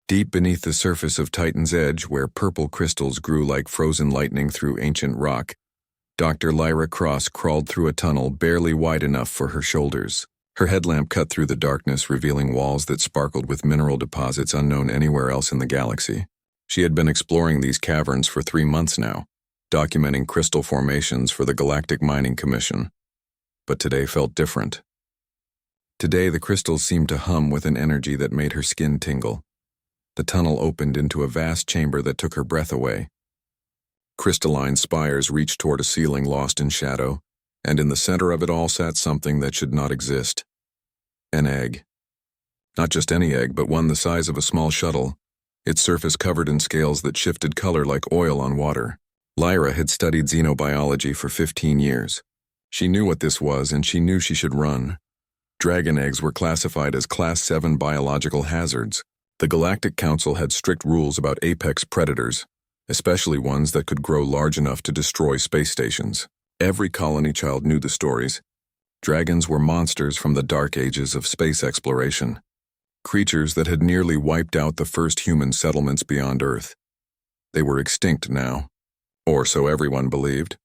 Deep beneath the surface of Titan's Edge, where purple crystals grew like frozen lightning through ancient rock, Dr. Lyra Cross crawled through a tunnel barely wide enough for her shoulders. Her headlamp cut through the darkness, revealing walls that sparkled with mineral deposits unknown anywhere else in the galaxy. She had been exploring these caverns for 3 months now, documenting crystal formations for the Galactic Mining Commission. But today felt different. Today the crystals seemed to hum with an energy that made her skin tingle. The tunnel opened into a vast chamber that took her breath away. Crystalline spires reached toward a ceiling lost in shadow, and in the center of it all sat something that should not exist. An egg. Not just any egg, but one the size of a small shuttle, its surface covered in scales that shifted color like oil on water. Lyra had studied xenobiology for 15 years. She knew what this was, and she knew she should run. Dragon eggs were classified as Class 7 biological hazards. The Galactic Council had strict rules about apex predators, especially ones that could grow large enough to destroy space stations. Every colony child knew the stories. Dragons were monsters from the dark ages of space exploration, creatures that had nearly wiped out the first human settlements beyond Earth. They were extinct now, or so everyone believed.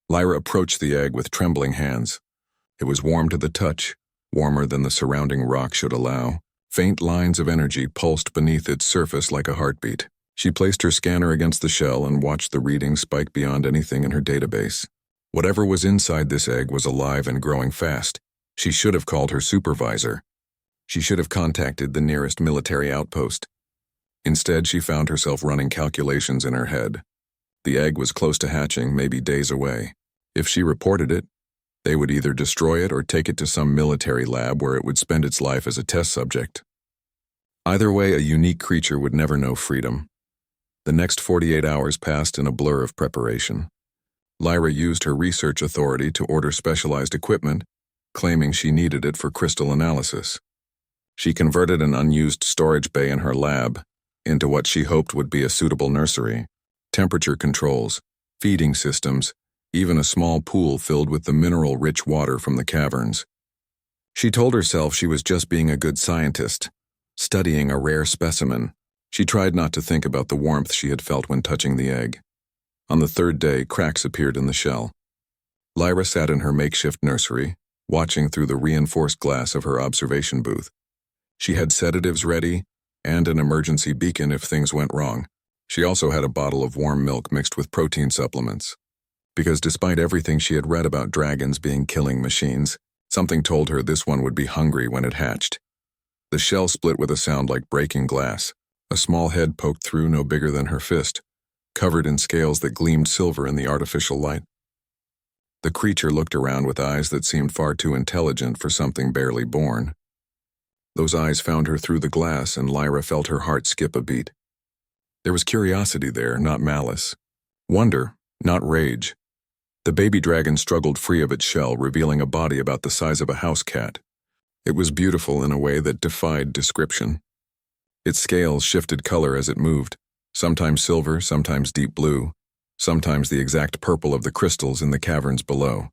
Lyra approached the egg with trembling hands. It was warm to the touch, warmer than the surrounding rock should allow. Faint lines of energy pulsed beneath its surface like a heartbeat. She placed her scanner against the shell and watched the readings spike beyond anything in her database. Whatever was inside this egg was alive and growing fast. She should have called her supervisor. She should have contacted the nearest military outpost. Instead, she found herself running calculations in her head. The egg was close to hatching, maybe days away. If she reported it, they would either destroy it or take it to some military lab where it would spend its life as a test subject. Either way, a unique creature would never know freedom. The next 48 hours passed in a blur of preparation. Lyra used her research authority to order specialized equipment, claiming she needed it for crystal analysis. She converted an unused storage bay in her lab into what she hoped would be a suitable nursery, temperature controls, feeding systems, even a small pool filled with the mineral-rich water from the caverns. She told herself she was just being a good scientist, studying a rare specimen. She tried not to think about the warmth she had felt when touching the egg. On the 3rd day, cracks appeared in the shell. Lyra sat in her makeshift nursery, watching through the reinforced glass of her observation booth. She had sedatives ready and an emergency beacon if things went wrong. She also had a bottle of warm milk mixed with protein supplements. Because despite everything she had read about dragons being killing machines, something told her this one would be hungry when it hatched. The shell split with a sound like breaking glass. A small head poked through no bigger than her fist, covered in scales that gleamed silver in the artificial light. The creature looked around with eyes that seemed far too intelligent for something barely born. Those eyes found her through the glass, and Lyra felt her heart skip a beat. There was curiosity there, not malice. Wonder, not rage. The baby dragon struggled free of its shell, revealing a body about the size of a house cat. It was beautiful in a way that defied description. Its scales shifted color as it moved, sometimes silver, sometimes deep blue, sometimes the exact purple of the crystals in the caverns below.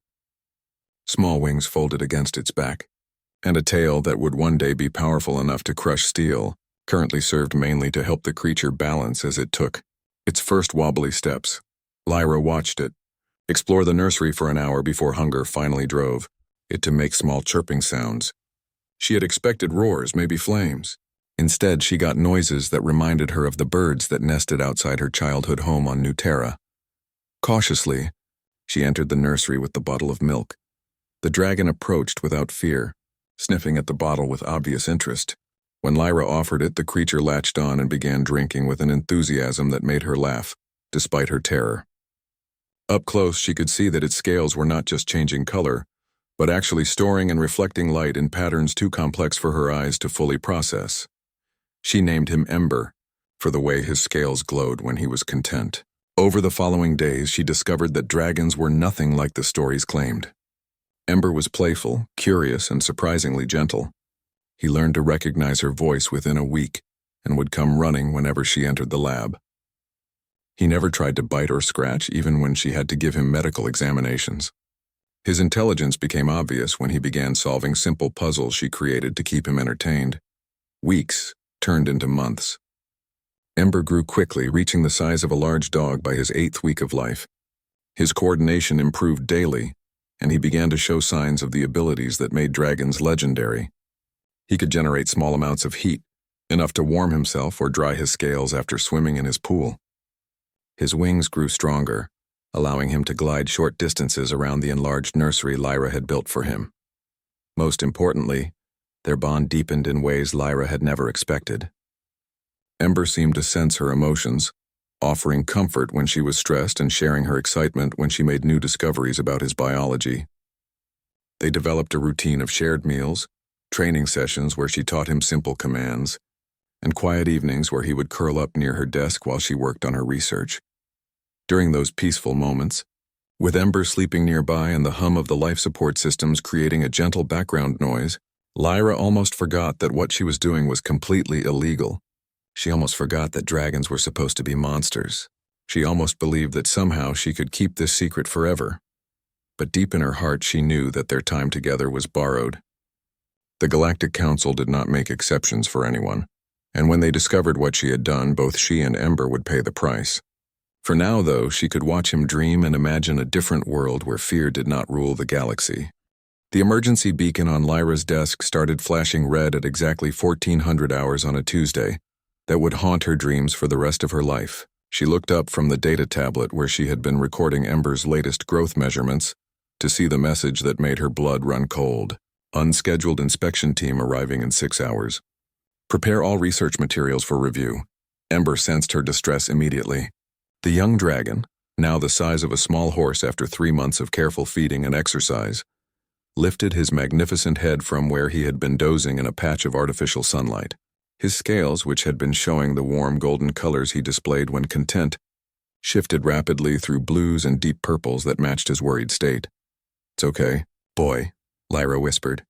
Small wings folded against its back, and a tail that would one day be powerful enough to crush steel, currently served mainly to help the creature balance as it took its first wobbly steps. Lyra watched it, explore the nursery for an hour before hunger finally drove it to make small chirping sounds. She had expected roars, maybe flames. Instead, she got noises that reminded her of the birds that nested outside her childhood home on New Terra. Cautiously, she entered the nursery with the bottle of milk. The dragon approached without fear, sniffing at the bottle with obvious interest. When Lyra offered it, the creature latched on and began drinking with an enthusiasm that made her laugh, despite her terror. Up close, she could see that its scales were not just changing color, but actually storing and reflecting light in patterns too complex for her eyes to fully process. She named him Ember, for the way his scales glowed when he was content. Over the following days, she discovered that dragons were nothing like the stories claimed. Ember was playful, curious, and surprisingly gentle. He learned to recognize her voice within a week and would come running whenever she entered the lab. He never tried to bite or scratch, even when she had to give him medical examinations. His intelligence became obvious when he began solving simple puzzles she created to keep him entertained. Weeks turned into months. Ember grew quickly, reaching the size of a large dog by his 8th week of life. His coordination improved daily, and he began to show signs of the abilities that made dragons legendary. He could generate small amounts of heat, enough to warm himself or dry his scales after swimming in his pool. His wings grew stronger, allowing him to glide short distances around the enlarged nursery Lyra had built for him. Most importantly, their bond deepened in ways Lyra had never expected. Ember seemed to sense her emotions, offering comfort when she was stressed and sharing her excitement when she made new discoveries about his biology. They developed a routine of shared meals, training sessions where she taught him simple commands, and quiet evenings where he would curl up near her desk while she worked on her research. During those peaceful moments, with Ember sleeping nearby and the hum of the life support systems creating a gentle background noise, Lyra almost forgot that what she was doing was completely illegal. She almost forgot that dragons were supposed to be monsters. She almost believed that somehow she could keep this secret forever. But deep in her heart she knew that their time together was borrowed. The Galactic Council did not make exceptions for anyone, and when they discovered what she had done, both she and Ember would pay the price. For now, though, she could watch him dream and imagine a different world where fear did not rule the galaxy. The emergency beacon on Lyra's desk started flashing red at exactly 1400 hours on a Tuesday. That would haunt her dreams for the rest of her life. She looked up from the data tablet where she had been recording Ember's latest growth measurements to see the message that made her blood run cold. Unscheduled inspection team arriving in 6 hours. Prepare all research materials for review. Ember sensed her distress immediately. The young dragon, now the size of a small horse after 3 months of careful feeding and exercise, lifted his magnificent head from where he had been dozing in a patch of artificial sunlight. His scales, which had been showing the warm golden colors he displayed when content, shifted rapidly through blues and deep purples that matched his worried state. "It's okay, boy," Lyra whispered,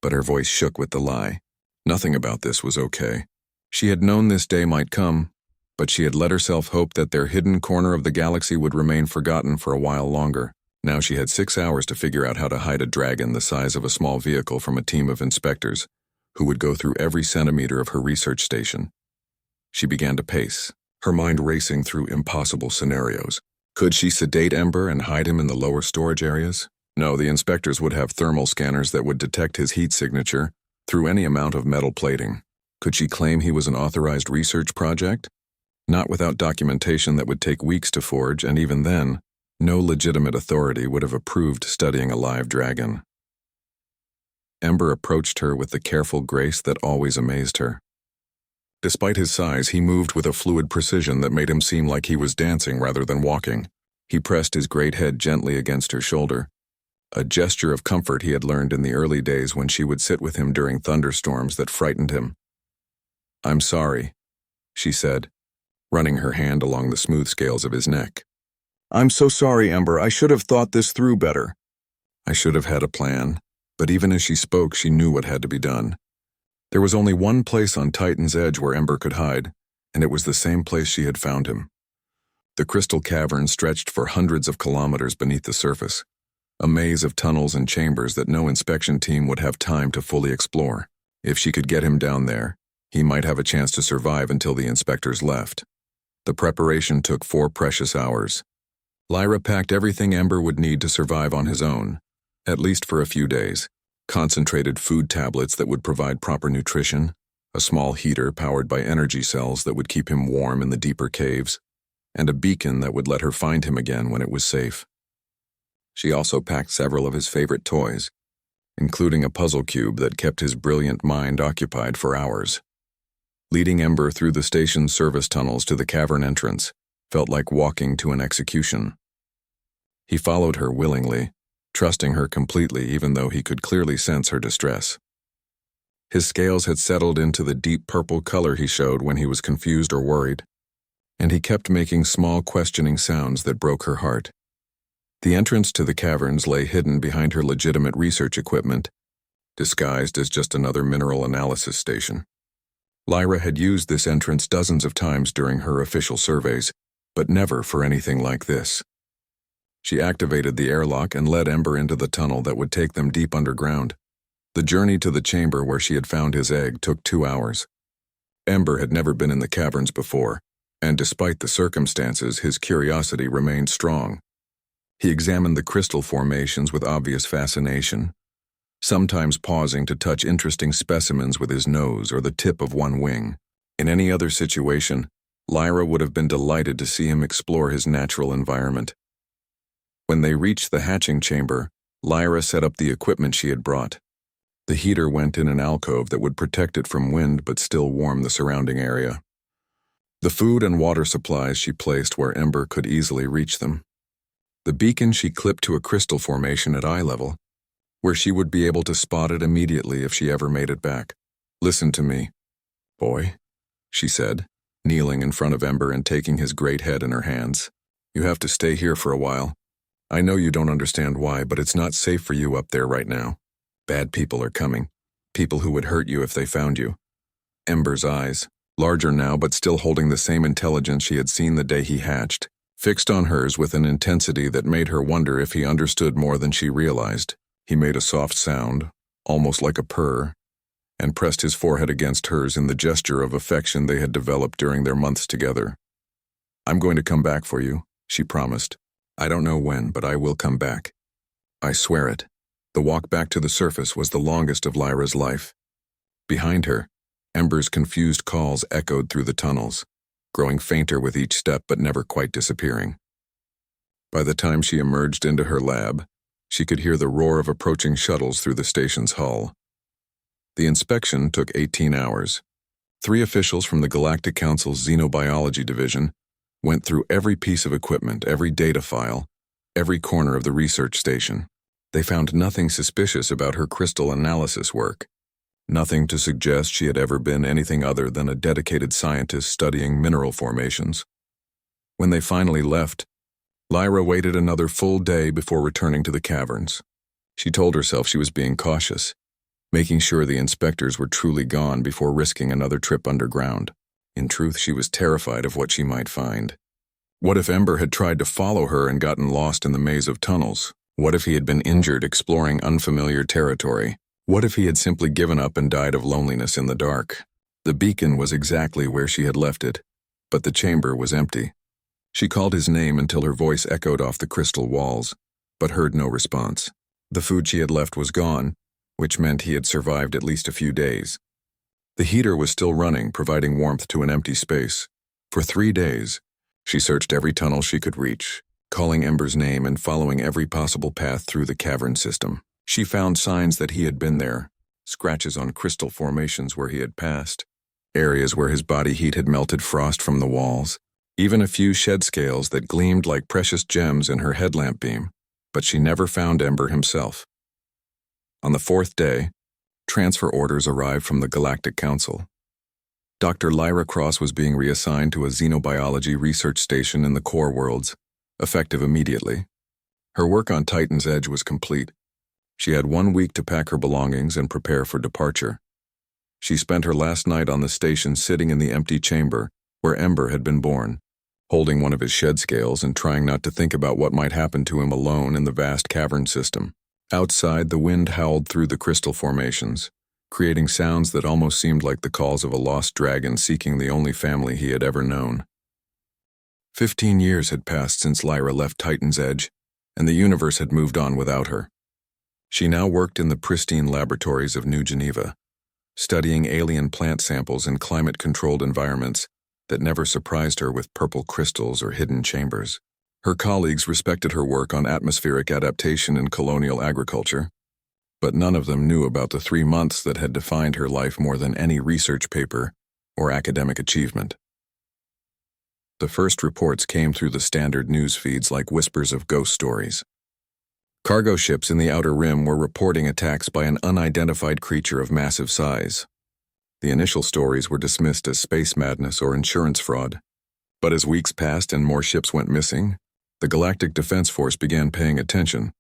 but her voice shook with the lie. Nothing about this was okay. She had known this day might come, but she had let herself hope that their hidden corner of the galaxy would remain forgotten for a while longer. Now she had 6 hours to figure out how to hide a dragon the size of a small vehicle from a team of inspectors, who would go through every centimeter of her research station. She began to pace, her mind racing through impossible scenarios. Could she sedate Ember and hide him in the lower storage areas? No, the inspectors would have thermal scanners that would detect his heat signature through any amount of metal plating. Could she claim he was an authorized research project? Not without documentation that would take weeks to forge, and even then, no legitimate authority would have approved studying a live dragon. Ember approached her with the careful grace that always amazed her. Despite his size, he moved with a fluid precision that made him seem like he was dancing rather than walking. He pressed his great head gently against her shoulder, a gesture of comfort he had learned in the early days when she would sit with him during thunderstorms that frightened him. "I'm sorry," she said, running her hand along the smooth scales of his neck. "I'm so sorry, Ember. I should have thought this through better. I should have had a plan." But even as she spoke, she knew what had to be done. There was only one place on Titan's Edge where Ember could hide, and it was the same place she had found him. The crystal cavern stretched for hundreds of kilometers beneath the surface, a maze of tunnels and chambers that no inspection team would have time to fully explore. If she could get him down there, he might have a chance to survive until the inspectors left. The preparation took 4 precious hours. Lyra packed everything Ember would need to survive on his own, at least for a few days. Concentrated food tablets that would provide proper nutrition, a small heater powered by energy cells that would keep him warm in the deeper caves, and a beacon that would let her find him again when it was safe. She also packed several of his favorite toys, including a puzzle cube that kept his brilliant mind occupied for hours. Leading Ember through the station's service tunnels to the cavern entrance felt like walking to an execution. He followed her willingly, trusting her completely even though he could clearly sense her distress. His scales had settled into the deep purple color he showed when he was confused or worried, and he kept making small questioning sounds that broke her heart. The entrance to the caverns lay hidden behind her legitimate research equipment, disguised as just another mineral analysis station. Lyra had used this entrance dozens of times during her official surveys, but never for anything like this. She activated the airlock and led Ember into the tunnel that would take them deep underground. The journey to the chamber where she had found his egg took 2 hours. Ember had never been in the caverns before, And despite the circumstances, his curiosity remained strong. He examined the crystal formations with obvious fascination, sometimes pausing to touch interesting specimens with his nose or the tip of one wing. In any other situation, Lyra would have been delighted to see him explore his natural environment. When they reached the hatching chamber, Lyra set up the equipment she had brought. The heater went in an alcove that would protect it from wind but still warm the surrounding area. The food and water supplies she placed where Ember could easily reach them. The beacon she clipped to a crystal formation at eye level, where she would be able to spot it immediately if she ever made it back. "Listen to me, boy," she said, kneeling in front of Ember and taking his great head in her hands. "You have to stay here for a while. I know you don't understand why, but it's not safe for you up there right now. Bad people are coming, people who would hurt you if they found you." Ember's eyes, larger now but still holding the same intelligence she had seen the day he hatched, fixed on hers with an intensity that made her wonder if he understood more than she realized. He made a soft sound, almost like a purr, and pressed his forehead against hers in the gesture of affection they had developed during their months together. "I'm going to come back for you," she promised. "I don't know when, but I will come back. I swear it." The walk back to the surface was the longest of Lyra's life. Behind her, Ember's confused calls echoed through the tunnels, growing fainter with each step but never quite disappearing. By the time she emerged into her lab, she could hear the roar of approaching shuttles through the station's hull. The inspection took 18 hours. 3 officials from the Galactic Council's Xenobiology Division went through every piece of equipment, every data file, every corner of the research station. They found nothing suspicious about her crystal analysis work. Nothing to suggest she had ever been anything other than a dedicated scientist studying mineral formations. When they finally left, Lyra waited another full day before returning to the caverns. She told herself she was being cautious, making sure the inspectors were truly gone before risking another trip underground. In truth, she was terrified of what she might find. What if Ember had tried to follow her and gotten lost in the maze of tunnels? What if he had been injured exploring unfamiliar territory? What if he had simply given up and died of loneliness in the dark? The beacon was exactly where she had left it, but the chamber was empty. She called his name until her voice echoed off the crystal walls, but heard no response. The food she had left was gone, which meant he had survived at least a few days. The heater was still running, providing warmth to an empty space. For 3 days, she searched every tunnel she could reach, calling Ember's name and following every possible path through the cavern system. She found signs that he had been there, scratches on crystal formations where he had passed, areas where his body heat had melted frost from the walls, even a few shed scales that gleamed like precious gems in her headlamp beam, but she never found Ember himself. On the 4th day, transfer orders arrived from the Galactic Council. Dr. Lyra Cross was being reassigned to a xenobiology research station in the core worlds, effective immediately. Her work on Titan's Edge was complete. She had 1 week to pack her belongings and prepare for departure. She spent her last night on the station sitting in the empty chamber where Ember had been born, holding one of his shed scales and trying not to think about what might happen to him alone in the vast cavern system. Outside, the wind howled through the crystal formations, creating sounds that almost seemed like the calls of a lost dragon seeking the only family he had ever known. 15 years had passed since Lyra left Titan's Edge, and the universe had moved on without her. She now worked in the pristine laboratories of New Geneva, studying alien plant samples in climate-controlled environments that never surprised her with purple crystals or hidden chambers. Her colleagues respected her work on atmospheric adaptation in colonial agriculture, but none of them knew about the 3 months that had defined her life more than any research paper or academic achievement. The first reports came through the standard news feeds like whispers of ghost stories. Cargo ships in the Outer Rim were reporting attacks by an unidentified creature of massive size. The initial stories were dismissed as space madness or insurance fraud. But as weeks passed and more ships went missing, the Galactic Defense Force began paying attention.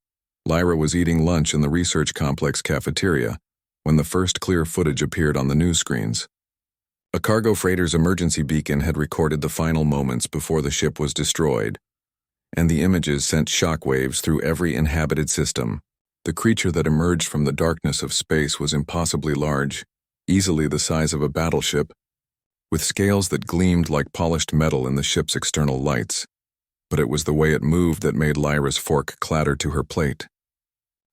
Lyra was eating lunch in the research complex cafeteria when the first clear footage appeared on the news screens. A cargo freighter's emergency beacon had recorded the final moments before the ship was destroyed, and the images sent shockwaves through every inhabited system. The creature that emerged from the darkness of space was impossibly large, easily the size of a battleship, with scales that gleamed like polished metal in the ship's external lights, but it was the way it moved that made Lyra's fork clatter to her plate.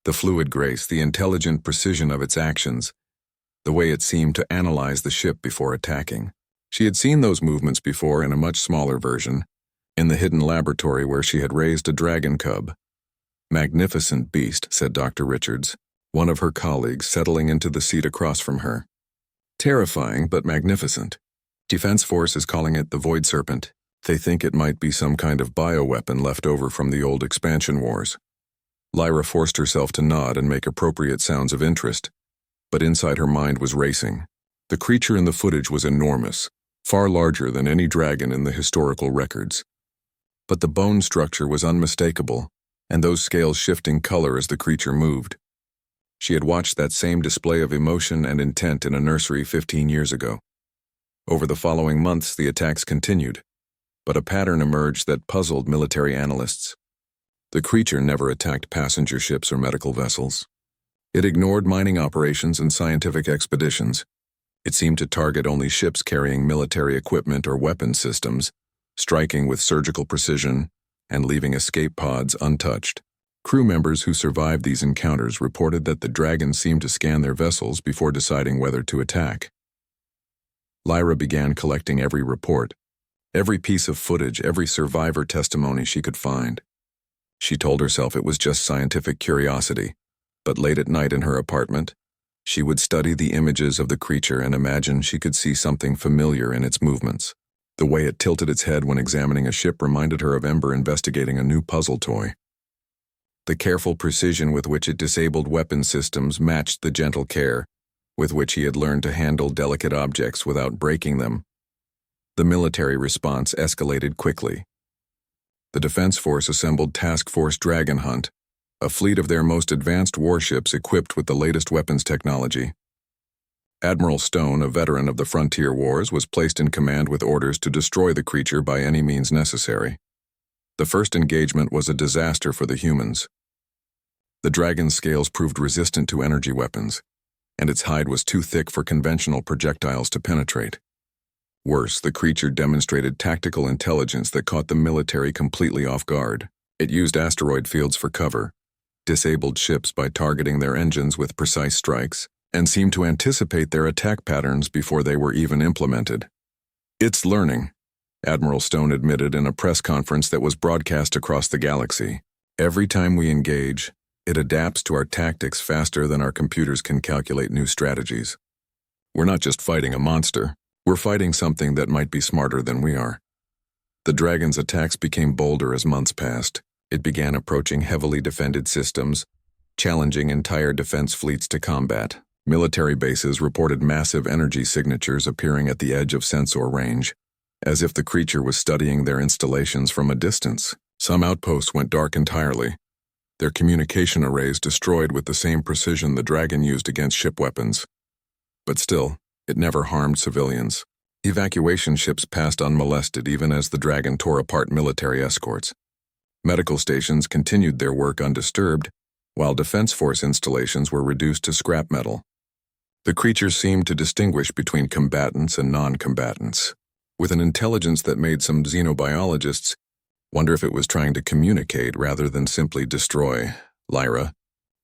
The fluid grace, the intelligent precision of its actions, the way it seemed to analyze the ship before attacking. She had seen those movements before in a much smaller version, in the hidden laboratory where she had raised a dragon cub. "Magnificent beast," said Dr. Richards, one of her colleagues, settling into the seat across from her. "Terrifying, but magnificent. Defense Force is calling it the Void Serpent. They think it might be some kind of bioweapon left over from the old expansion wars." Lyra forced herself to nod and make appropriate sounds of interest, but inside her mind was racing. The creature in the footage was enormous, far larger than any dragon in the historical records. But the bone structure was unmistakable, and those scales shifting color as the creature moved. She had watched that same display of emotion and intent in a nursery 15 years ago. Over the following months, the attacks continued, but a pattern emerged that puzzled military analysts. The creature never attacked passenger ships or medical vessels. It ignored mining operations and scientific expeditions. It seemed to target only ships carrying military equipment or weapon systems, striking with surgical precision and leaving escape pods untouched. Crew members who survived these encounters reported that the dragon seemed to scan their vessels before deciding whether to attack. Lyra began collecting every report, every piece of footage, every survivor testimony she could find. She told herself it was just scientific curiosity, but late at night in her apartment, she would study the images of the creature and imagine she could see something familiar in its movements. The way it tilted its head when examining a ship reminded her of Ember investigating a new puzzle toy. The careful precision with which it disabled weapon systems matched the gentle care with which he had learned to handle delicate objects without breaking them. The military response escalated quickly. The Defense Force assembled Task Force Dragon Hunt, a fleet of their most advanced warships equipped with the latest weapons technology. Admiral Stone, a veteran of the frontier wars, was placed in command with orders to destroy the creature by any means necessary. The first engagement was a disaster for the humans. The dragon's scales proved resistant to energy weapons, and its hide was too thick for conventional projectiles to penetrate. Worse, the creature demonstrated tactical intelligence that caught the military completely off guard. It used asteroid fields for cover, disabled ships by targeting their engines with precise strikes, and seemed to anticipate their attack patterns before they were even implemented. "It's learning," Admiral Stone admitted in a press conference that was broadcast across the galaxy. "Every time we engage, it adapts to our tactics faster than our computers can calculate new strategies. We're not just fighting a monster, we're fighting something that might be smarter than we are." The dragon's attacks became bolder as months passed. It began approaching heavily defended systems, challenging entire defense fleets to combat. Military bases reported massive energy signatures appearing at the edge of sensor range, as if the creature was studying their installations from a distance. Some outposts went dark entirely, their communication arrays destroyed with the same precision the dragon used against ship weapons. But still, it never harmed civilians. Evacuation ships passed unmolested even as the dragon tore apart military escorts. Medical stations continued their work undisturbed, while Defense Force installations were reduced to scrap metal. The creature seemed to distinguish between combatants and non-combatants, with an intelligence that made some xenobiologists wonder if it was trying to communicate rather than simply destroy. Lyra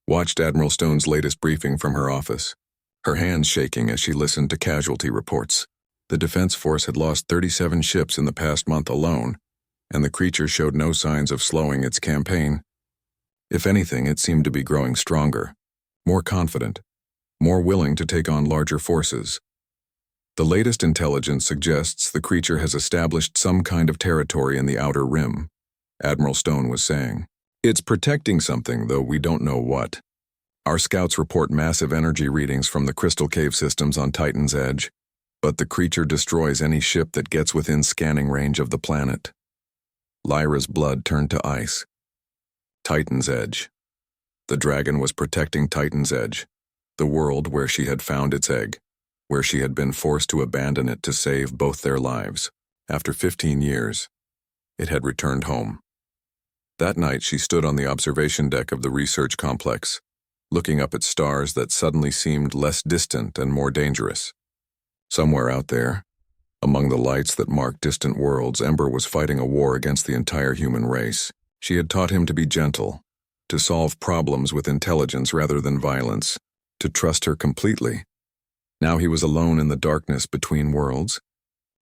watched Admiral Stone's latest briefing from her office, her hands shaking as she listened to casualty reports. The Defense Force had lost 37 ships in the past month alone, and the creature showed no signs of slowing its campaign. If anything, it seemed to be growing stronger, more confident, more willing to take on larger forces. The latest intelligence suggests the creature has established some kind of territory in the outer rim, Admiral Stone was saying. "It's protecting something, though we don't know what. Our scouts report massive energy readings from the crystal cave systems on Titan's Edge, but the creature destroys any ship that gets within scanning range of the planet." Lyra's blood turned to ice. Titan's Edge. The dragon was protecting Titan's Edge, the world where she had found its egg, where she had been forced to abandon it to save both their lives. After 15 years, it had returned home. That night she stood on the observation deck of the research complex, looking up at stars that suddenly seemed less distant and more dangerous. Somewhere out there, Among the lights that marked distant worlds, Ember was fighting a war against the entire human race. She had taught him to be gentle, to solve problems with intelligence rather than violence, to trust her completely. Now he was alone in the darkness between worlds,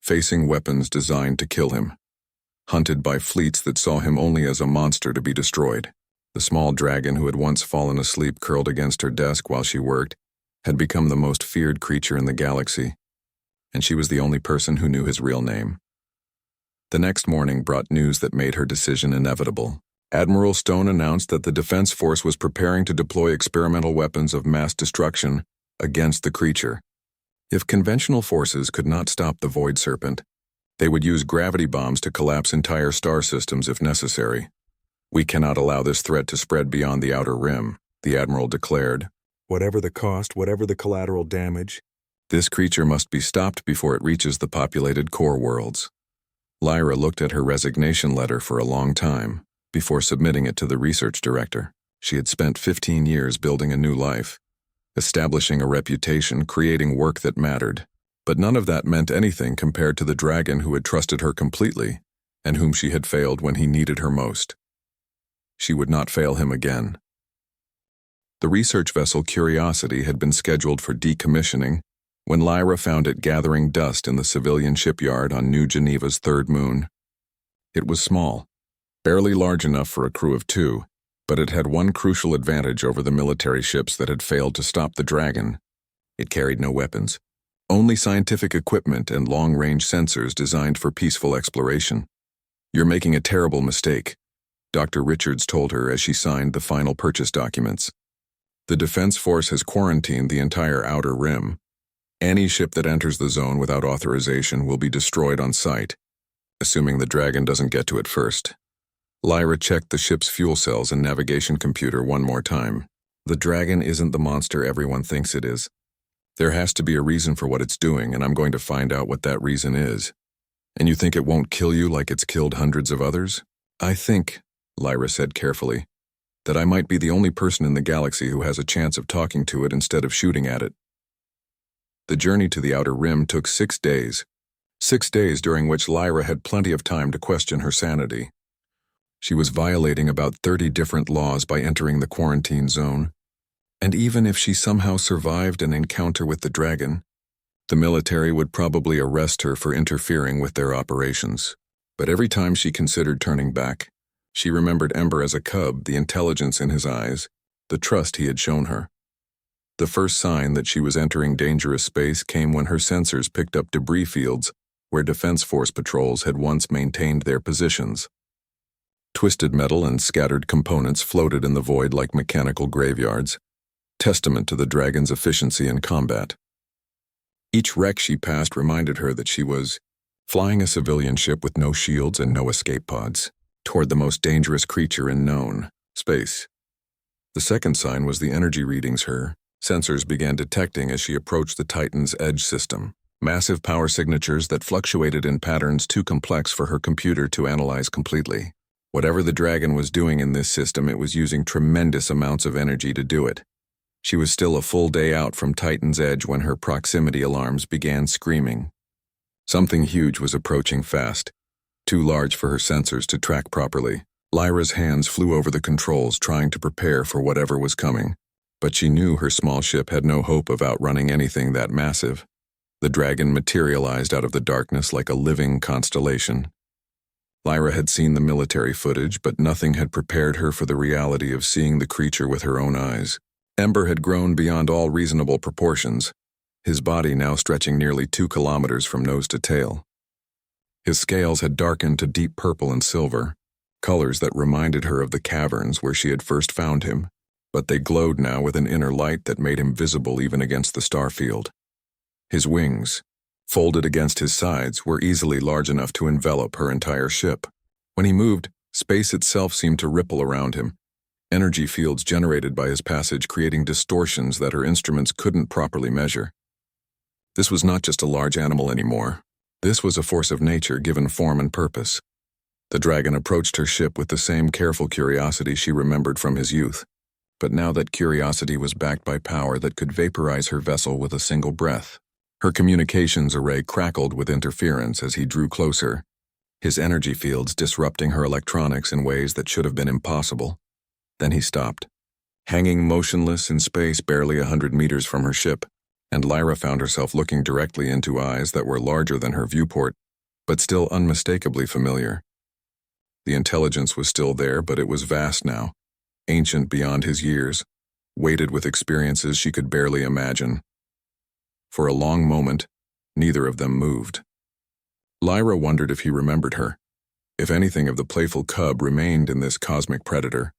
facing weapons designed to kill him, hunted by fleets that saw him only as a monster to be destroyed. The small dragon who had once fallen asleep curled against her desk while she worked had become the most feared creature in the galaxy, and she was the only person who knew his real name. The next morning brought news that made her decision inevitable. Admiral Stone announced that the Defense Force was preparing to deploy experimental weapons of mass destruction against the creature. If conventional forces could not stop the Void Serpent, they would use gravity bombs to collapse entire star systems if necessary. "We cannot allow this threat to spread beyond the outer rim," the Admiral declared. "Whatever the cost, whatever the collateral damage, this creature must be stopped before it reaches the populated core worlds." Lyra looked at her resignation letter for a long time before submitting it to the research director. She had spent 15 years building a new life, establishing a reputation, creating work that mattered. But none of that meant anything compared to the dragon who had trusted her completely and whom she had failed when he needed her most. She would not fail him again. The research vessel Curiosity had been scheduled for decommissioning when Lyra found it gathering dust in the civilian shipyard on New Geneva's third moon. It was small, barely large enough for a crew of 2, but it had one crucial advantage over the military ships that had failed to stop the dragon. It carried no weapons, only scientific equipment and long-range sensors designed for peaceful exploration. "You're making a terrible mistake," Dr. Richards told her as she signed the final purchase documents. "The Defense Force has quarantined the entire outer rim. Any ship that enters the zone without authorization will be destroyed on sight, assuming the dragon doesn't get to it first." Lyra checked the ship's fuel cells and navigation computer one more time. "The dragon isn't the monster everyone thinks it is. There has to be a reason for what it's doing, and I'm going to find out what that reason is. And you think it won't kill you like it's killed hundreds of others?" "I think," Lyra said carefully, "that I might be the only person in the galaxy who has a chance of talking to it instead of shooting at it." The journey to the outer rim took 6 days. 6 days during which Lyra had plenty of time to question her sanity. She was violating about 30 different laws by entering the quarantine zone, and even if she somehow survived an encounter with the dragon, the military would probably arrest her for interfering with their operations. But every time she considered turning back, she remembered Ember as a cub, the intelligence in his eyes, the trust he had shown her. The first sign that she was entering dangerous space came when her sensors picked up debris fields where Defense Force patrols had once maintained their positions. Twisted metal and scattered components floated in the void like mechanical graveyards, testament to the dragon's efficiency in combat. Each wreck she passed reminded her that she was flying a civilian ship with no shields and no escape pods toward the most dangerous creature in known space. The second sign was the energy readings her sensors began detecting as she approached the Titan's edge system, massive power signatures that fluctuated in patterns too complex for her computer to analyze completely. Whatever the dragon was doing in this system, it was using tremendous amounts of energy to do it. She was still a full day out from Titan's edge when her proximity alarms began screaming. Something huge was approaching fast, too large for her sensors to track properly. Lyra's hands flew over the controls, trying to prepare for whatever was coming. But she knew her small ship had no hope of outrunning anything that massive. The dragon materialized out of the darkness like a living constellation. Lyra had seen the military footage, but nothing had prepared her for the reality of seeing the creature with her own eyes. Ember had grown beyond all reasonable proportions, his body now stretching nearly 2 kilometers from nose to tail. His scales had darkened to deep purple and silver, colors that reminded her of the caverns where she had first found him, but they glowed now with an inner light that made him visible even against the starfield. His wings, folded against his sides, were easily large enough to envelop her entire ship. When he moved, space itself seemed to ripple around him, energy fields generated by his passage creating distortions that her instruments couldn't properly measure. This was not just a large animal anymore. This was a force of nature given form and purpose. The dragon approached her ship with the same careful curiosity she remembered from his youth. But now that curiosity was backed by power that could vaporize her vessel with a single breath. Her communications array crackled with interference as he drew closer, his energy fields disrupting her electronics in ways that should have been impossible. Then he stopped, hanging motionless in space barely 100 meters from her ship, and Lyra found herself looking directly into eyes that were larger than her viewport, but still unmistakably familiar. The intelligence was still there, but it was vast now, ancient beyond his years, weighted with experiences she could barely imagine. For a long moment, neither of them moved. Lyra wondered if he remembered her, if anything of the playful cub remained in this cosmic predator,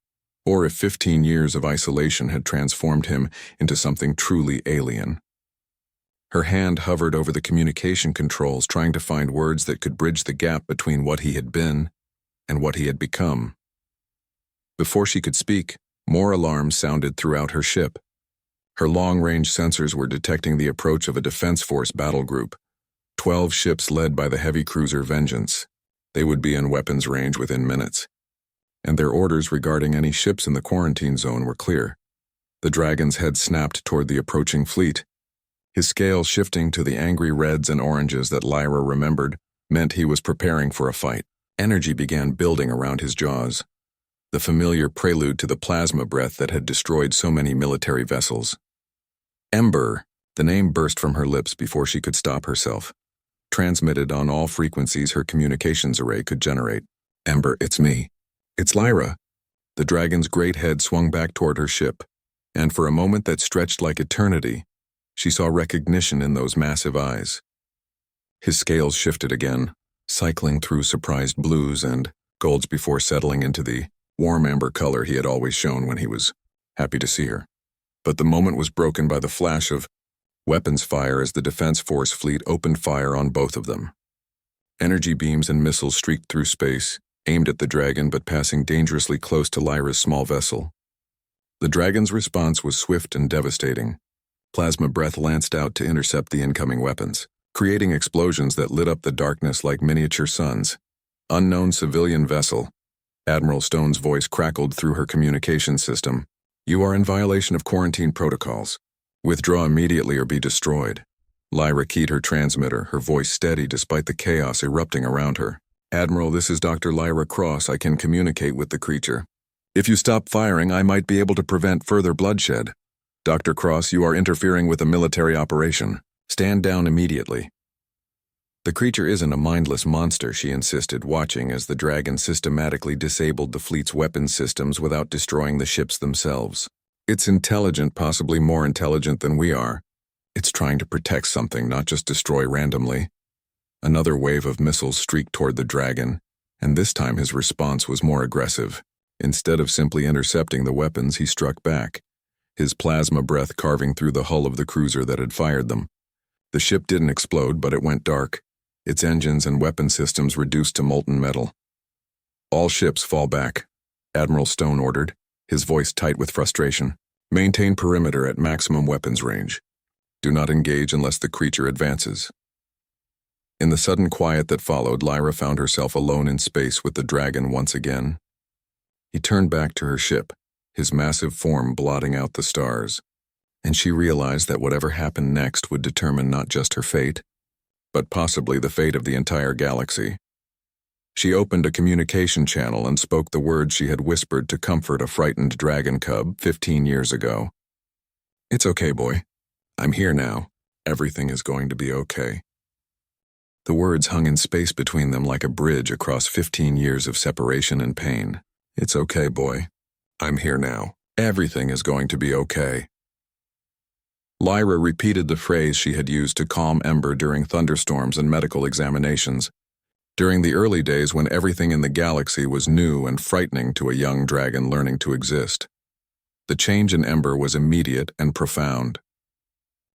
or if 15 years of isolation had transformed him into something truly alien. Her hand hovered over the communication controls, trying to find words that could bridge the gap between what he had been and what he had become. Before she could speak, more alarms sounded throughout her ship. Her long-range sensors were detecting the approach of a Defense Force battle group, 12 ships led by the heavy cruiser Vengeance. They would be in weapons range within minutes. And their orders regarding any ships in the quarantine zone were clear. The dragon's head snapped toward the approaching fleet. His scale shifting to the angry reds and oranges that Lyra remembered meant he was preparing for a fight. Energy began building around his jaws, the familiar prelude to the plasma breath that had destroyed so many military vessels. Ember, the name burst from her lips before she could stop herself, transmitted on all frequencies her communications array could generate. Ember, it's me. It's Lyra. The dragon's great head swung back toward her ship, and for a moment that stretched like eternity, she saw recognition in those massive eyes. His scales shifted again, cycling through surprised blues and golds before settling into the warm amber color he had always shown when he was happy to see her. But the moment was broken by the flash of weapons fire as the Defense Force fleet opened fire on both of them. Energy beams and missiles streaked through space, aimed at the dragon but passing dangerously close to Lyra's small vessel. The dragon's response was swift and devastating. Plasma breath lanced out to intercept the incoming weapons, creating explosions that lit up the darkness like miniature suns. Unknown civilian vessel. Admiral Stone's voice crackled through her communication system. You are in violation of quarantine protocols. Withdraw immediately or be destroyed. Lyra keyed her transmitter, her voice steady despite the chaos erupting around her. Admiral, this is Dr. Lyra Cross. I can communicate with the creature. If you stop firing, I might be able to prevent further bloodshed. Dr. Cross, you are interfering with a military operation. Stand down immediately. The creature isn't a mindless monster, she insisted, watching as the dragon systematically disabled the fleet's weapons systems without destroying the ships themselves. It's intelligent, possibly more intelligent than we are. It's trying to protect something, not just destroy randomly. Another wave of missiles streaked toward the dragon, and this time his response was more aggressive. Instead of simply intercepting the weapons, he struck back, his plasma breath carving through the hull of the cruiser that had fired them. The ship didn't explode, but it went dark, its engines and weapon systems reduced to molten metal. All ships fall back, Admiral Stone ordered, his voice tight with frustration. Maintain perimeter at maximum weapons range. Do not engage unless the creature advances. In the sudden quiet that followed, Lyra found herself alone in space with the dragon once again. He turned back to her ship, his massive form blotting out the stars, and she realized that whatever happened next would determine not just her fate, but possibly the fate of the entire galaxy. She opened a communication channel and spoke the words she had whispered to comfort a frightened dragon cub 15 years ago. It's okay, boy. I'm here now. Everything is going to be okay. The words hung in space between them like a bridge across 15 years of separation and pain. It's okay, boy. I'm here now. Everything is going to be okay. Lyra repeated the phrase she had used to calm Ember during thunderstorms and medical examinations, during the early days when everything in the galaxy was new and frightening to a young dragon learning to exist. The change in Ember was immediate and profound.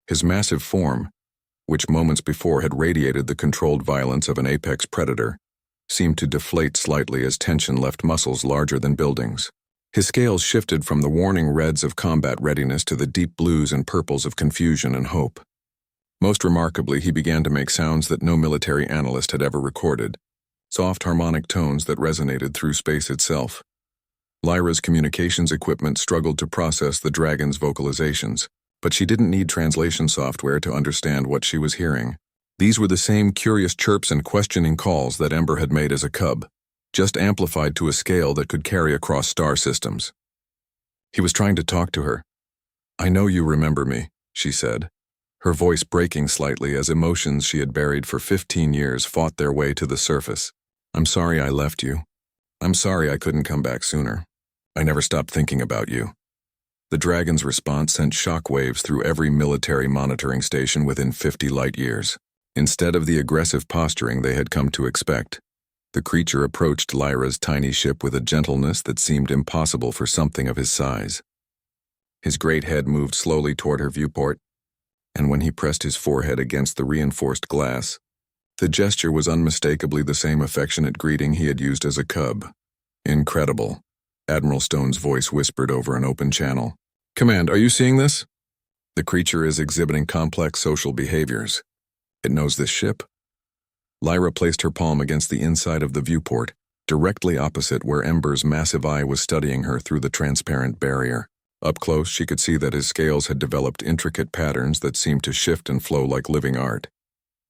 His massive form, which moments before had radiated the controlled violence of an apex predator, seemed to deflate slightly as tension left muscles larger than buildings. His scales shifted from the warning reds of combat readiness to the deep blues and purples of confusion and hope. Most remarkably, he began to make sounds that no military analyst had ever recorded, soft harmonic tones that resonated through space itself. Lyra's communications equipment struggled to process the dragon's vocalizations, but she didn't need translation software to understand what she was hearing. These were the same curious chirps and questioning calls that Ember had made as a cub, just amplified to a scale that could carry across star systems. He was trying to talk to her. "I know you remember me," she said, her voice breaking slightly as emotions she had buried for 15 years fought their way to the surface. "I'm sorry I left you. I'm sorry I couldn't come back sooner. I never stopped thinking about you." The dragon's response sent shockwaves through every military monitoring station within 50 light years. Instead of the aggressive posturing they had come to expect, the creature approached Lyra's tiny ship with a gentleness that seemed impossible for something of his size. His great head moved slowly toward her viewport, and when he pressed his forehead against the reinforced glass, the gesture was unmistakably the same affectionate greeting he had used as a cub. "Incredible," Admiral Stone's voice whispered over an open channel. "Command, are you seeing this? The creature is exhibiting complex social behaviors. It knows this ship." Lyra placed her palm against the inside of the viewport, directly opposite where Ember's massive eye was studying her through the transparent barrier. Up close, she could see that his scales had developed intricate patterns that seemed to shift and flow like living art.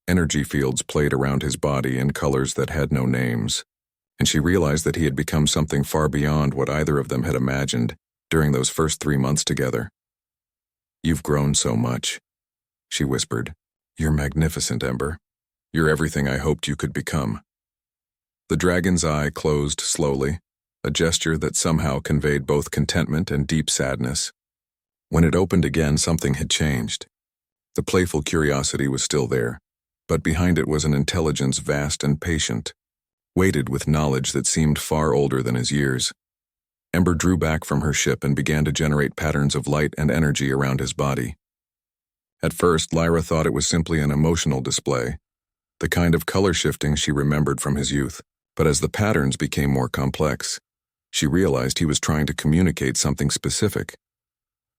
Energy fields played around his body in colors that had no names, and she realized that he had become something far beyond what either of them had imagined during those first 3 months together. "You've grown so much," she whispered. "You're magnificent, Ember. You're everything I hoped you could become." The dragon's eye closed slowly, a gesture that somehow conveyed both contentment and deep sadness. When it opened again, something had changed. The playful curiosity was still there, but behind it was an intelligence vast and patient, weighted with knowledge that seemed far older than his years. Ember drew back from her ship and began to generate patterns of light and energy around his body. At first, Lyra thought it was simply an emotional display, the kind of color shifting she remembered from his youth, but as the patterns became more complex, she realized he was trying to communicate something specific.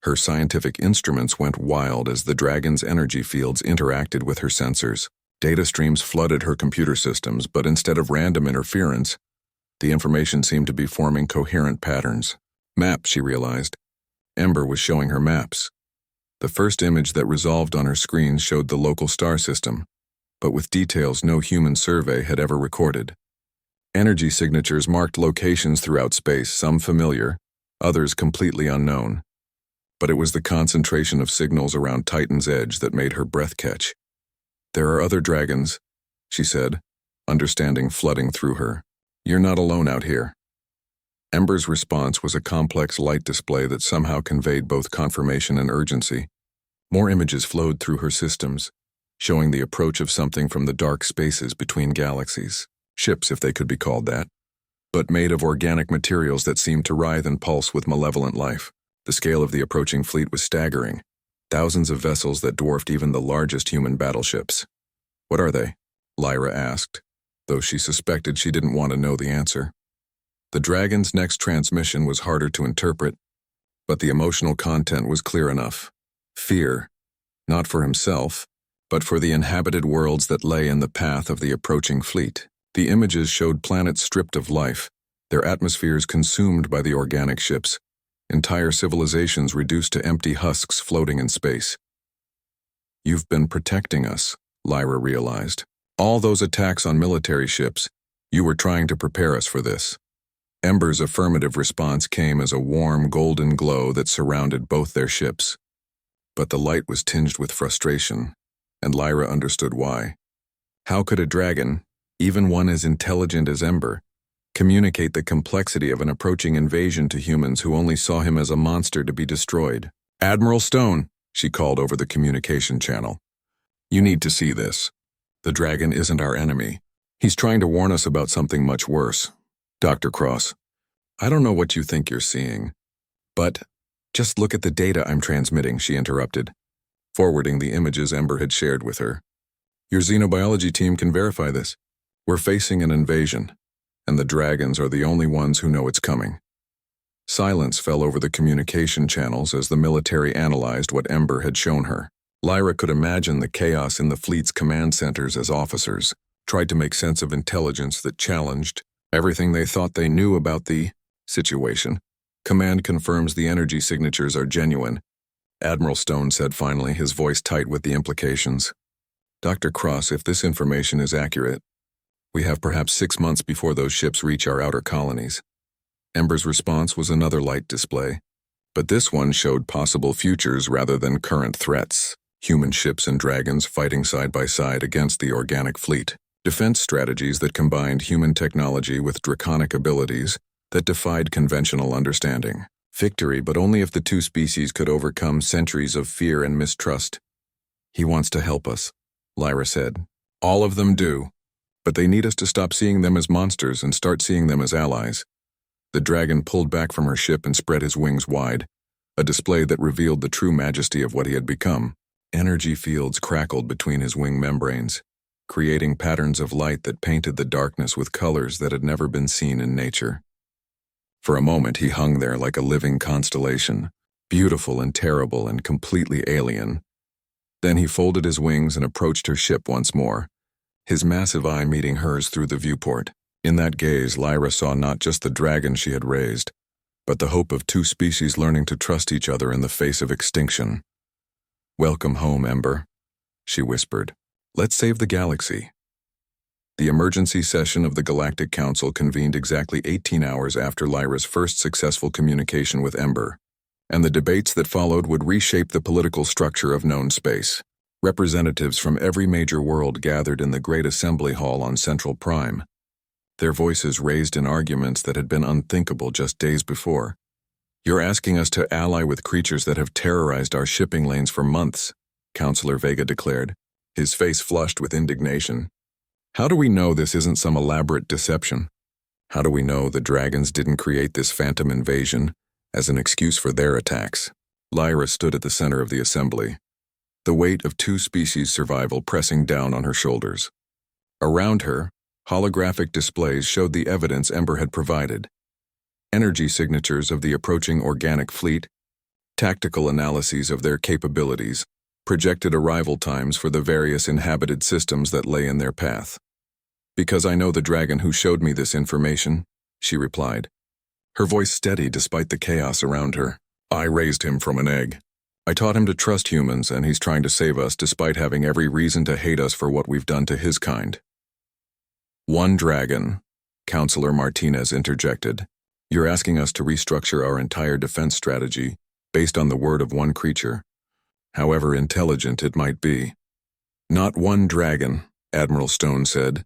Her scientific instruments went wild as the dragon's energy fields interacted with her sensors. Data streams flooded her computer systems, but instead of random interference, the information seemed to be forming coherent patterns. Maps, she realized. Ember was showing her maps. The first image that resolved on her screen showed the local star system, but with details no human survey had ever recorded. Energy signatures marked locations throughout space, some familiar, others completely unknown. But it was the concentration of signals around Titan's edge that made her breath catch. "There are other dragons," she said, understanding flooding through her. "You're not alone out here." Ember's response was a complex light display that somehow conveyed both confirmation and urgency. More images flowed through her systems, showing the approach of something from the dark spaces between galaxies. Ships, if they could be called that, but made of organic materials that seemed to writhe and pulse with malevolent life. The scale of the approaching fleet was staggering. Thousands of vessels that dwarfed even the largest human battleships. "What are they?" Lyra asked, though she suspected she didn't want to know the answer. The dragon's next transmission was harder to interpret, but the emotional content was clear enough. Fear, not for himself, but for the inhabited worlds that lay in the path of the approaching fleet. The images showed planets stripped of life, their atmospheres consumed by the organic ships, entire civilizations reduced to empty husks floating in space. "You've been protecting us," Lyra realized. "All those attacks on military ships, you were trying to prepare us for this." Ember's affirmative response came as a warm golden glow that surrounded both their ships. But the light was tinged with frustration, and Lyra understood why. How could a dragon, even one as intelligent as Ember, communicate the complexity of an approaching invasion to humans who only saw him as a monster to be destroyed? "Admiral Stone," she called over the communication channel. "You need to see this. The dragon isn't our enemy. He's trying to warn us about something much worse. Dr. Cross, I don't know what you think you're seeing, but just look at the data I'm transmitting," she interrupted, forwarding the images Ember had shared with her. "Your xenobiology team can verify this. We're facing an invasion, and the dragons are the only ones who know it's coming." Silence fell over the communication channels as the military analyzed what Ember had shown her. Lyra could imagine the chaos in the fleet's command centers as officers tried to make sense of intelligence that challenged everything they thought they knew about the situation. "Command confirms the energy signatures are genuine. Admiral Stone said finally, his voice tight with the implications. Dr. Cross, if this information is accurate, we have perhaps 6 months before those ships reach our outer colonies. Ember's response was another light display, but this one showed possible futures rather than current threats. Human ships and dragons fighting side by side against the organic fleet. Defense strategies that combined human technology with draconic abilities that defied conventional understanding. Victory, but only if the two species could overcome centuries of fear and mistrust. He wants to help us, Lyra said. All of them do, but they need us to stop seeing them as monsters and start seeing them as allies. The dragon pulled back from her ship and spread his wings wide, a display that revealed the true majesty of what he had become. Energy fields crackled between his wing membranes, creating patterns of light that painted the darkness with colors that had never been seen in nature. For a moment he hung there like a living constellation, beautiful and terrible and completely alien. Then he folded his wings and approached her ship once more, his massive eye meeting hers through the viewport. In that gaze, Lyra saw not just the dragon she had raised, but the hope of two species learning to trust each other in the face of extinction. "Welcome home, Ember," she whispered. "Let's save the galaxy." The emergency session of the Galactic Council convened exactly 18 hours after Lyra's first successful communication with Ember, and the debates that followed would reshape the political structure of known space. Representatives from every major world gathered in the Great Assembly Hall on Central Prime, their voices raised in arguments that had been unthinkable just days before. "You're asking us to ally with creatures that have terrorized our shipping lanes for months," Councillor Vega declared, his face flushed with indignation. "How do we know this isn't some elaborate deception? How do we know the dragons didn't create this phantom invasion as an excuse for their attacks?" Lyra stood at the center of the assembly, the weight of two species' survival pressing down on her shoulders. Around her, holographic displays showed the evidence Ember had provided. Energy signatures of the approaching organic fleet, tactical analyses of their capabilities, projected arrival times for the various inhabited systems that lay in their path. "Because I know the dragon who showed me this information," she replied, her voice steady despite the chaos around her. "I raised him from an egg. I taught him to trust humans, and he's trying to save us despite having every reason to hate us for what we've done to his kind." "One dragon," Councillor Martinez interjected. "You're asking us to restructure our entire defense strategy based on the word of one creature, however intelligent it might be." "Not one dragon," Admiral Stone said,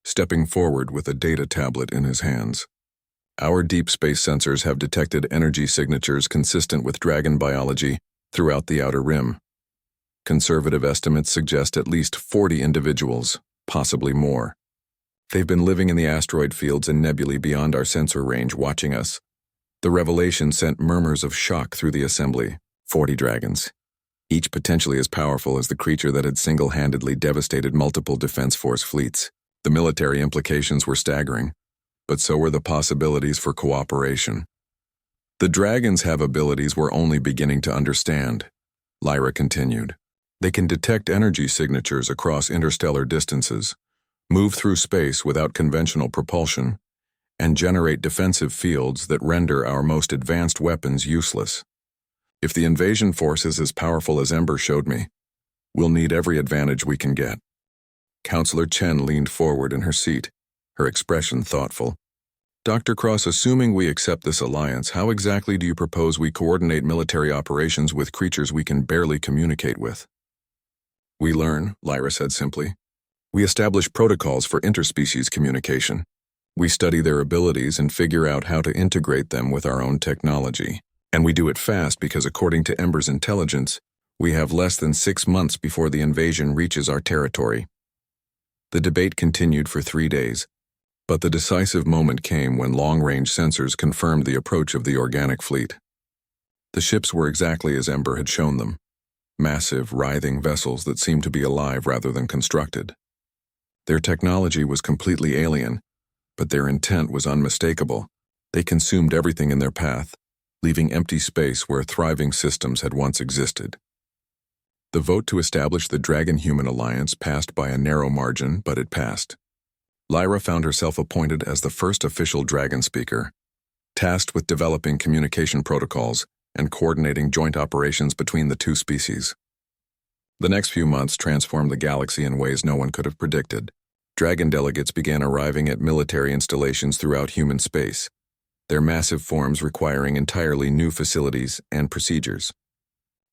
stepping forward with a data tablet in his hands. "Our deep space sensors have detected energy signatures consistent with dragon biology throughout the Outer Rim. Conservative estimates suggest at least 40 individuals, possibly more. They've been living in the asteroid fields and nebulae beyond our sensor range, watching us." The revelation sent murmurs of shock through the assembly. 40 dragons, each potentially as powerful as the creature that had single-handedly devastated multiple Defense Force fleets. The military implications were staggering, but so were the possibilities for cooperation. "The dragons have abilities we're only beginning to understand," Lyra continued. "They can detect energy signatures across interstellar distances, move through space without conventional propulsion, and generate defensive fields that render our most advanced weapons useless. If the invasion force is as powerful as Ember showed me, we'll need every advantage we can get." Councillor Chen leaned forward in her seat, her expression thoughtful. "Dr. Cross, assuming we accept this alliance, how exactly do you propose we coordinate military operations with creatures we can barely communicate with?" "We learn," Lyra said simply. "We establish protocols for interspecies communication. We study their abilities and figure out how to integrate them with our own technology. And we do it fast because, according to Ember's intelligence, we have less than 6 months before the invasion reaches our territory." The debate continued for 3 days, but the decisive moment came when long-range sensors confirmed the approach of the organic fleet. The ships were exactly as Ember had shown them, massive, writhing vessels that seemed to be alive rather than constructed. Their technology was completely alien, but their intent was unmistakable. They consumed everything in their path, leaving empty space where thriving systems had once existed. The vote to establish the Dragon-Human Alliance passed by a narrow margin, but it passed. Lyra found herself appointed as the first official dragon speaker, tasked with developing communication protocols and coordinating joint operations between the two species. The next few months transformed the galaxy in ways no one could have predicted. Dragon delegates began arriving at military installations throughout human space, their massive forms requiring entirely new facilities and procedures.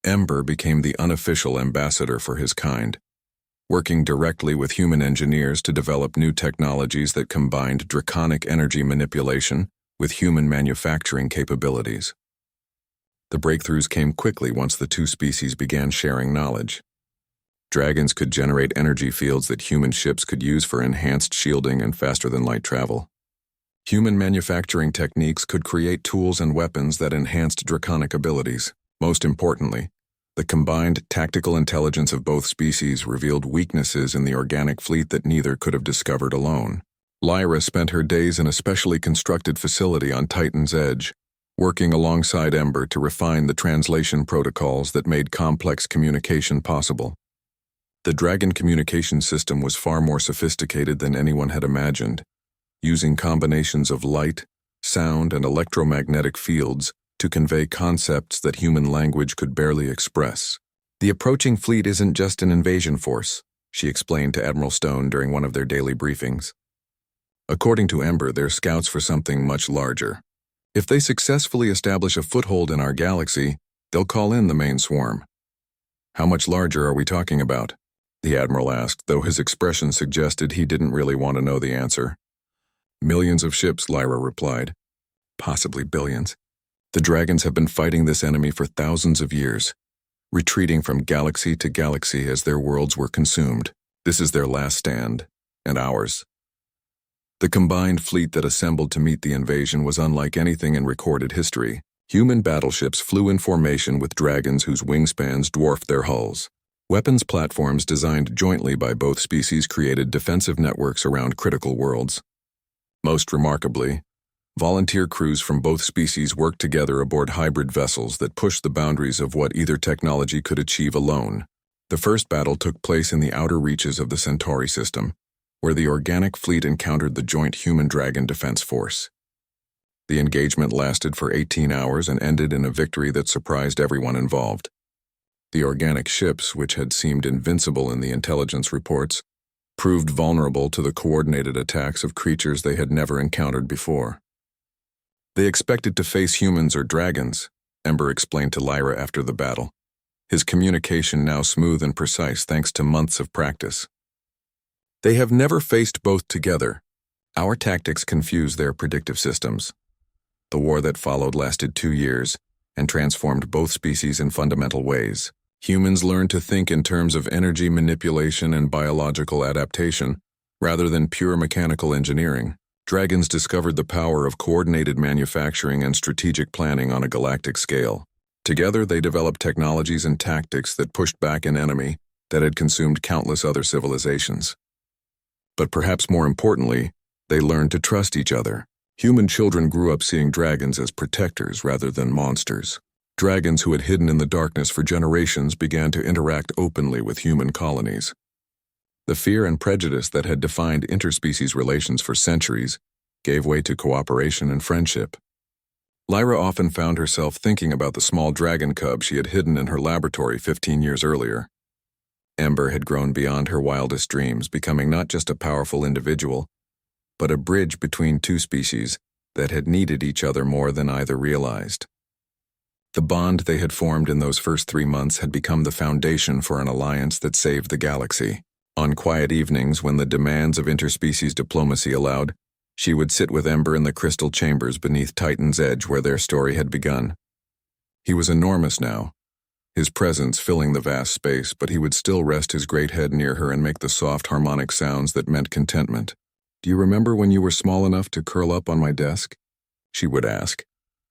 Ember became the unofficial ambassador for his kind, working directly with human engineers to develop new technologies that combined draconic energy manipulation with human manufacturing capabilities. The breakthroughs came quickly once the two species began sharing knowledge. Dragons could generate energy fields that human ships could use for enhanced shielding and faster-than-light travel. Human manufacturing techniques could create tools and weapons that enhanced draconic abilities. Most importantly, the combined tactical intelligence of both species revealed weaknesses in the organic fleet that neither could have discovered alone. Lyra spent her days in a specially constructed facility on Titan's Edge, working alongside Ember to refine the translation protocols that made complex communication possible. The Dragon communication system was far more sophisticated than anyone had imagined, using combinations of light, sound, and electromagnetic fields to convey concepts that human language could barely express. "The approaching fleet isn't just an invasion force," she explained to Admiral Stone during one of their daily briefings. "According to Ember, they're scouts for something much larger. If they successfully establish a foothold in our galaxy, they'll call in the main swarm." "How much larger are we talking about?" the Admiral asked, though his expression suggested he didn't really want to know the answer. "Millions of ships," Lyra replied. "Possibly billions. The Dragons have been fighting this enemy for thousands of years, retreating from galaxy to galaxy as their worlds were consumed. This is their last stand, and ours." The combined fleet that assembled to meet the invasion was unlike anything in recorded history. Human battleships flew in formation with dragons whose wingspans dwarfed their hulls. Weapons platforms designed jointly by both species created defensive networks around critical worlds. Most remarkably, volunteer crews from both species worked together aboard hybrid vessels that pushed the boundaries of what either technology could achieve alone. The first battle took place in the outer reaches of the Centauri system, where the organic fleet encountered the joint human-dragon defense force. The engagement lasted for 18 hours and ended in a victory that surprised everyone involved. The organic ships, which had seemed invincible in the intelligence reports, proved vulnerable to the coordinated attacks of creatures they had never encountered before. "They expected to face humans or dragons," Ember explained to Lyra after the battle, his communication now smooth and precise thanks to months of practice. "They have never faced both together. Our tactics confused their predictive systems. The war that followed lasted 2 years and transformed both species in fundamental ways. Humans learned to think in terms of energy manipulation and biological adaptation, rather than pure mechanical engineering. Dragons discovered the power of coordinated manufacturing and strategic planning on a galactic scale. Together, they developed technologies and tactics that pushed back an enemy that had consumed countless other civilizations. But perhaps more importantly, they learned to trust each other. Human children grew up seeing dragons as protectors rather than monsters. Dragons who had hidden in the darkness for generations began to interact openly with human colonies. The fear and prejudice that had defined interspecies relations for centuries gave way to cooperation and friendship. Lyra often found herself thinking about the small dragon cub she had hidden in her laboratory 15 years earlier. Ember had grown beyond her wildest dreams, becoming not just a powerful individual, but a bridge between two species that had needed each other more than either realized. The bond they had formed in those first 3 months had become the foundation for an alliance that saved the galaxy. On quiet evenings, when the demands of interspecies diplomacy allowed, she would sit with Ember in the crystal chambers beneath Titan's Edge where their story had begun. He was enormous now, his presence filling the vast space, but he would still rest his great head near her and make the soft harmonic sounds that meant contentment. "Do you remember when you were small enough to curl up on my desk?" she would ask,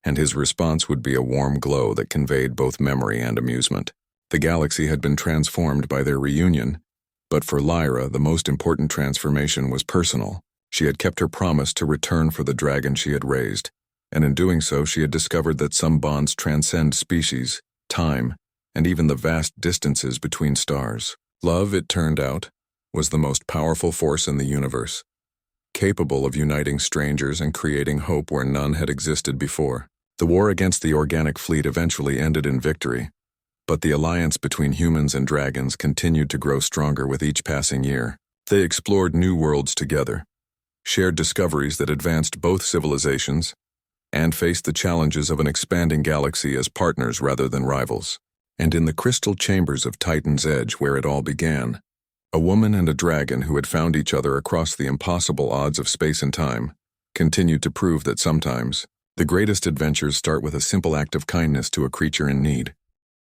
and his response would be a warm glow that conveyed both memory and amusement. The galaxy had been transformed by their reunion, but for Lyra, the most important transformation was personal. She had kept her promise to return for the dragon she had raised, and in doing so she had discovered that some bonds transcend species, time, and even the vast distances between stars. Love, it turned out, was the most powerful force in the universe, capable of uniting strangers and creating hope where none had existed before. The war against the organic fleet eventually ended in victory, but the alliance between humans and dragons continued to grow stronger with each passing year. They explored new worlds together, shared discoveries that advanced both civilizations, and faced the challenges of an expanding galaxy as partners rather than rivals. And in the crystal chambers of Titan's Edge where it all began, a woman and a dragon who had found each other across the impossible odds of space and time continued to prove that sometimes the greatest adventures start with a simple act of kindness to a creature in need.